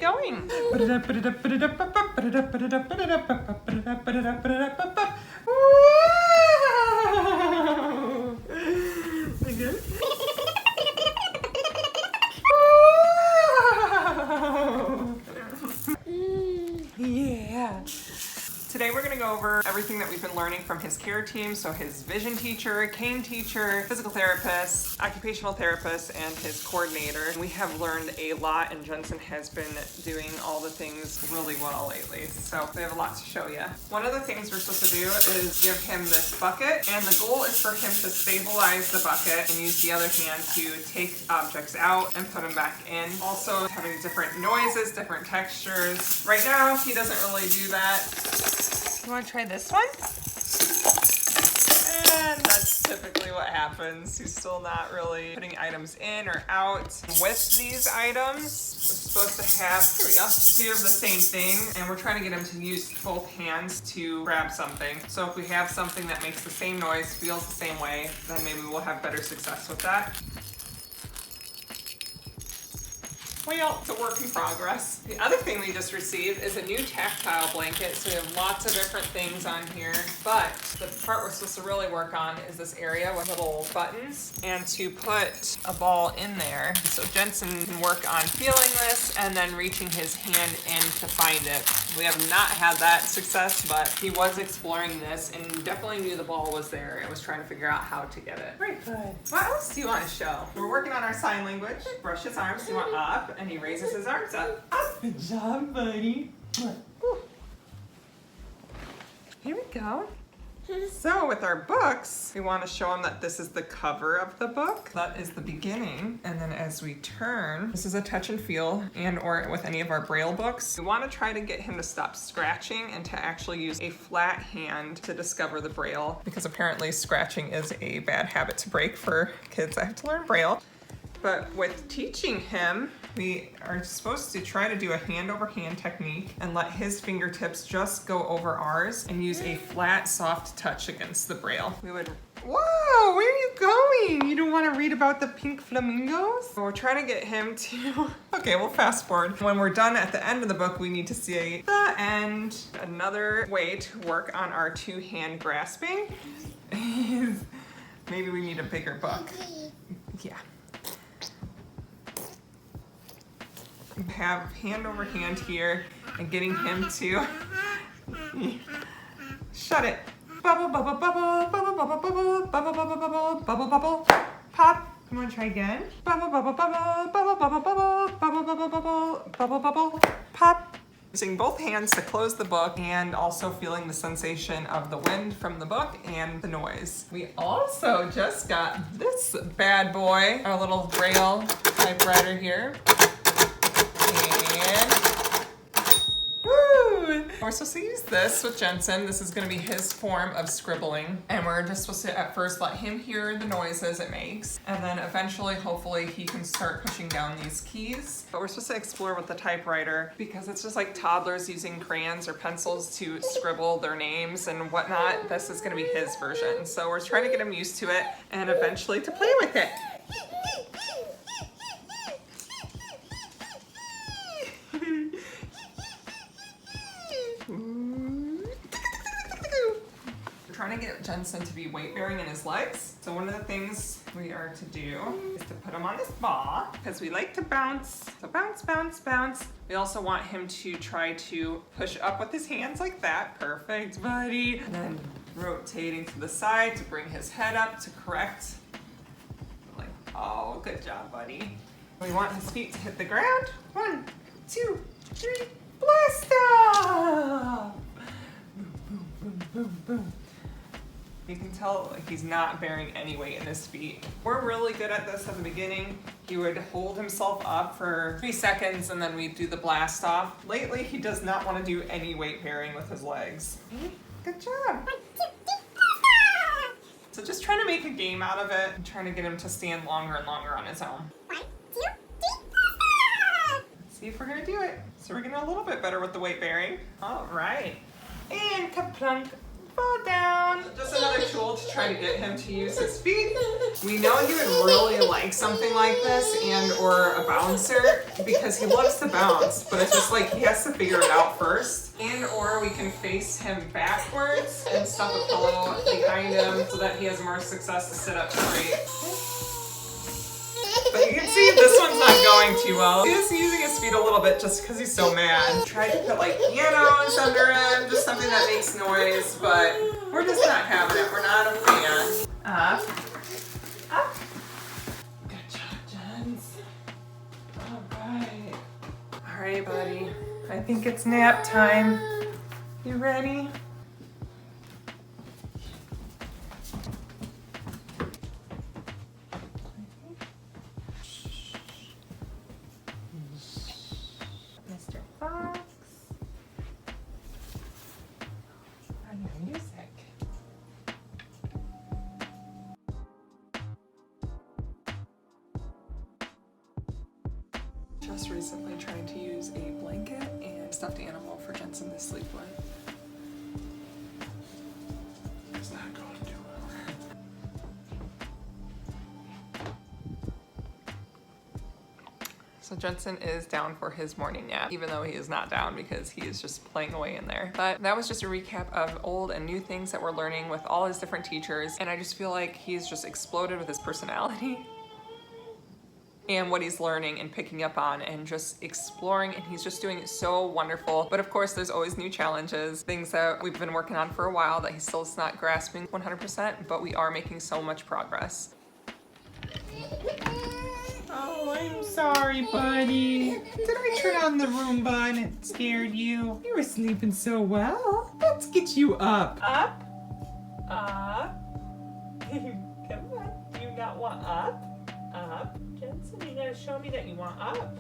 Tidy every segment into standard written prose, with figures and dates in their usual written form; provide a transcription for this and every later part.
going. Again. Yeah. Today we're going to go over everything that we've been learning from his care team, so his vision teacher, cane teacher, physical therapist, occupational therapist, and his coordinator. We have learned a lot, and Jensen has been doing all the things really well lately, so we have a lot to show you. One of the things we're supposed to do is give him this bucket, and the goal is for him to stabilize the bucket and use the other hand to take objects out and put them back in. Also having different noises, different textures. Right now he doesn't really do that. You want to try this one? And that's typically what happens. He's still not really putting items in or out. With these items, we're supposed to have, here we go, two of the same thing, and we're trying to get him to use both hands to grab something. So if we have something that makes the same noise, feels the same way, then maybe we'll have better success with that. Well, it's a work in progress. The other thing we just received is a new tactile blanket, so we have lots of different things on here, but the part we're supposed to really work on is this area with little buttons, and to put a ball in there. So Jensen can work on feeling this and then reaching his hand in to find it. We have not had that success, but he was exploring this and definitely knew the ball was there and was trying to figure out how to get it. Very good. What else do you want to show? We're working on our sign language. Brush his arms, you want up, and he raises his arms up. Up. Good job, buddy. Here we go. So with our books, we want to show him that this is the cover of the book. That is the beginning. And then as we turn, this is a touch and feel, and or with any of our Braille books. We want to try to get him to stop scratching and to actually use a flat hand to discover the Braille, because apparently scratching is a bad habit to break for kids that have to learn Braille. But with teaching him, we are supposed to try to do a hand-over-hand technique and let his fingertips just go over ours and use a flat, soft touch against the Braille. We would, whoa, where are you going? You don't want to read about the pink flamingos? We're trying to get him to, okay, we'll fast forward. When we're done at the end of the book, we need to see the end. Another way to work on our two-hand grasping is maybe we need a bigger book. Yeah. Have hand over hand here and getting him to shut it. Bubble, bubble, bubble, bubble, bubble, bubble, bubble, bubble, bubble, bubble, bubble, pop. You want to try again? Bubble, bubble, bubble, bubble, bubble, bubble, bubble, bubble, bubble, bubble, bubble, pop. Using both hands to close the book and also feeling the sensation of the wind from the book and the noise. We also just got this bad boy, our little Braille typewriter here. We're supposed to use this with Jensen. This is going to be his form of scribbling. And we're just supposed to at first let him hear the noises it makes. And then eventually, hopefully, he can start pushing down these keys. But we're supposed to explore with the typewriter because it's just like toddlers using crayons or pencils to scribble their names and whatnot. This is going to be his version. So we're trying to get him used to it and eventually to play with it. Trying to get Jensen to be weight bearing in his legs. So one of the things we are to do is to put him on this ball because we like to bounce. So bounce, bounce, bounce. We also want him to try to push up with his hands like that. Perfect, buddy. And then rotating to the side to bring his head up to correct. Like, oh, good job, buddy. We want his feet to hit the ground. 1, 2, 3, blast off! Boom, boom, boom, boom, boom. You can tell like he's not bearing any weight in his feet. We're really good at this at the beginning. He would hold himself up for 3 seconds and then we'd do the blast off. Lately, he does not want to do any weight bearing with his legs. Good job. So just trying to make a game out of it and trying to get him to stand longer and longer on his own. 1, 2, 3, see if we're gonna do it. So we're getting a little bit better with the weight bearing. All right. And kaplunk. Fall down. Just another tool to try to get him to use his feet. We know he would really like something like this and or a bouncer because he loves to bounce, but it's just like he has to figure it out first. And or we can face him backwards and stuff a pillow behind him so that he has more success to sit up straight. But you can see this one's not going too well. He's using his feet a little bit just because he's so mad. Tried to put like pianos under him, just something that makes noise, but we're just not having it. We're not a fan. Up. Up. Good job, Jens. Alright. Alright, buddy. I think it's nap time. You ready? Mr. Fox. On your music. Just recently trying to use a blanket and stuffed animal for Jensen to sleep with. It's not going too well. So Jensen is down for his morning nap, even though he is not down because he is just playing away in there. But that was just a recap of old and new things that we're learning with all his different teachers. And I just feel like he's just exploded with his personality and what he's learning and picking up on and just exploring, and he's just doing it so wonderful. But of course, there's always new challenges, things that we've been working on for a while that he still is not grasping 100%, but we are making so much progress. Oh, I'm sorry, buddy. Did I turn on the Roomba and it scared you? You were sleeping so well. Let's get you up. Up? Up? Come on, do you not want up? Up? Jensen, you gotta show me that you want up.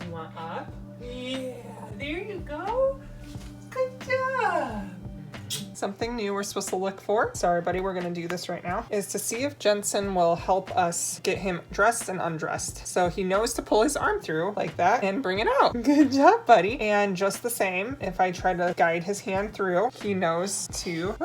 You want up? Yeah, there you go. Good job. Something new we're supposed to look for, sorry buddy, we're gonna do this right now, is to see if Jensen will help us get him dressed and undressed. So he knows to pull his arm through like that and bring it out. Good job, buddy. And just the same, if I try to guide his hand through, he knows to,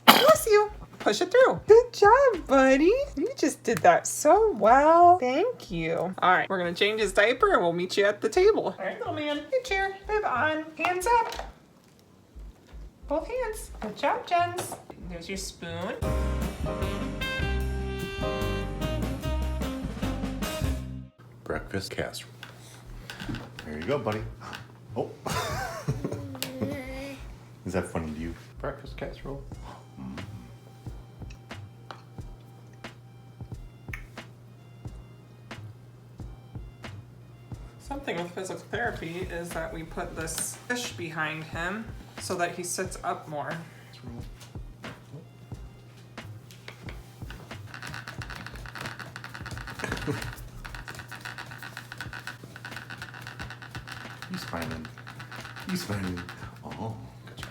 bless you, push it through. Good job, buddy. You just did that so well. Thank you. All right, we're gonna change his diaper and we'll meet you at the table. All right, little man, good chair, bib on, hands up. Both hands. Good job, Jens. There's your spoon. Breakfast casserole. There you go, buddy. Oh. Is that funny to you? Breakfast casserole. Something with physical therapy is that we put this fish behind him so that he sits up more. You smiling. You smiling. Oh, good job.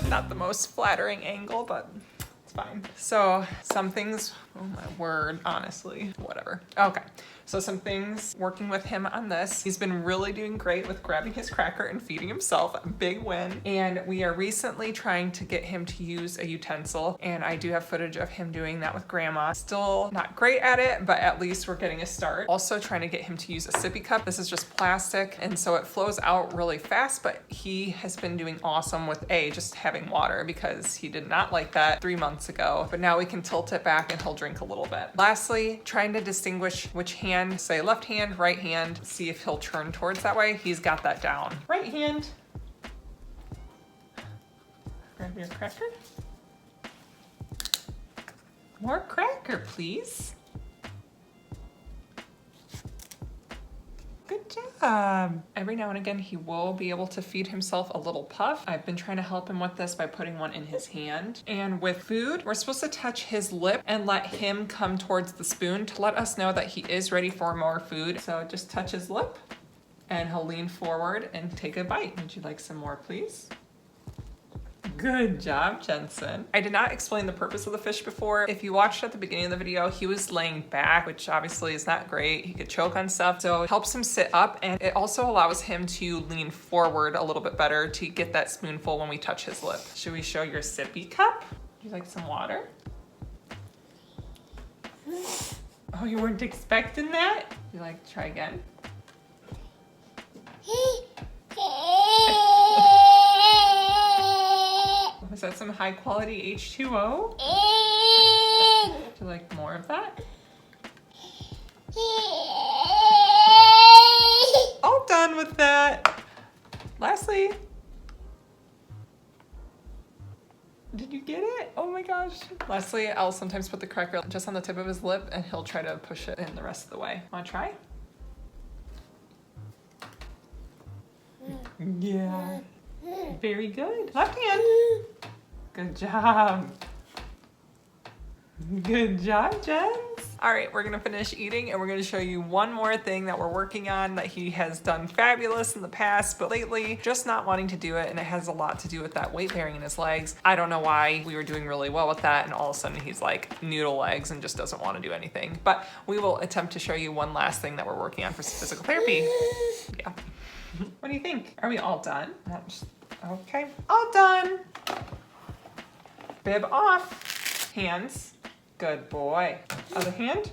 Not the most flattering angle, but it's fine. So some things, oh my word, honestly, whatever. Okay, so some things working with him on this. He's been really doing great with grabbing his cracker and feeding himself, big win. And we are recently trying to get him to use a utensil, and I do have footage of him doing that with grandma. Still not great at it, but at least we're getting a start. Also trying to get him to use a sippy cup. This is just plastic, and so it flows out really fast, but he has been doing awesome with just having water, because he did not like that 3 months ago, but now we can tilt it back and he'll drink a little bit. Lastly, trying to distinguish which hand, say left hand, right hand, see if he'll turn towards that way. He's got that down. Right hand. Grab your cracker. More cracker, please. Good job. Every now and again, he will be able to feed himself a little puff. I've been trying to help him with this by putting one in his hand. And with food, we're supposed to touch his lip and let him come towards the spoon to let us know that he is ready for more food. So just touch his lip and he'll lean forward and take a bite. Would you like some more, please? Good job, Jensen. I did not explain the purpose of the fish before. If you watched at the beginning of the video, he was laying back, which obviously is not great. He could choke on stuff. So it helps him sit up, and it also allows him to lean forward a little bit better to get that spoonful when we touch his lip. Should we show your sippy cup? Would you like some water? Oh, you weren't expecting that? You like to try again? Was that some high quality H2O? Would you like more of that? All done with that. Lastly, did you get it? Oh my gosh. Lastly, I'll sometimes put the cracker just on the tip of his lip and he'll try to push it in the rest of the way. Wanna try? Yeah. Very good. Left hand. Good job. Good job, Jens. All right, we're gonna finish eating and we're gonna show you one more thing that we're working on that he has done fabulous in the past, but lately just not wanting to do it, and it has a lot to do with that weight bearing in his legs. I don't know why. We were doing really well with that and all of a sudden he's like noodle legs and just doesn't want to do anything. But we will attempt to show you one last thing that we're working on for physical therapy. Yeah. What do you think? Are we all done? Okay, all done. Bib off. Hands. Good boy. Other hand.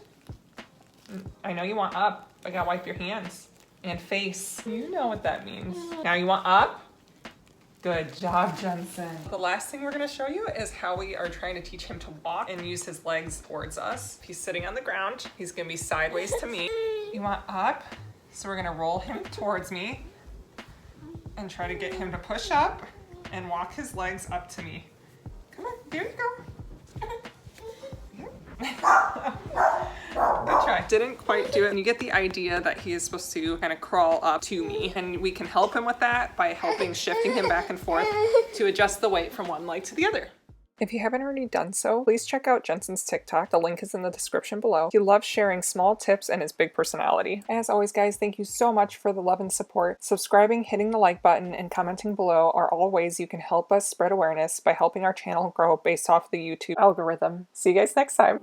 I know you want up. I gotta wipe your hands. And face. You know what that means. Now you want up. Good job, Jensen. The last thing we're gonna show you is how we are trying to teach him to walk and use his legs towards us. He's sitting on the ground. He's gonna be sideways to me. You want up. So we're gonna roll him towards me and try to get him to push up and walk his legs up to me. Come on, there you go. Good try. Didn't quite do it. And you get the idea that he is supposed to kind of crawl up to me, and we can help him with that by shifting him back and forth to adjust the weight from one leg to the other. If you haven't already done so, please check out Jensen's TikTok. The link is in the description below. He loves sharing small tips and his big personality. As always, guys, thank you so much for the love and support. Subscribing, hitting the like button, and commenting below are all ways you can help us spread awareness by helping our channel grow based off the YouTube algorithm. See you guys next time.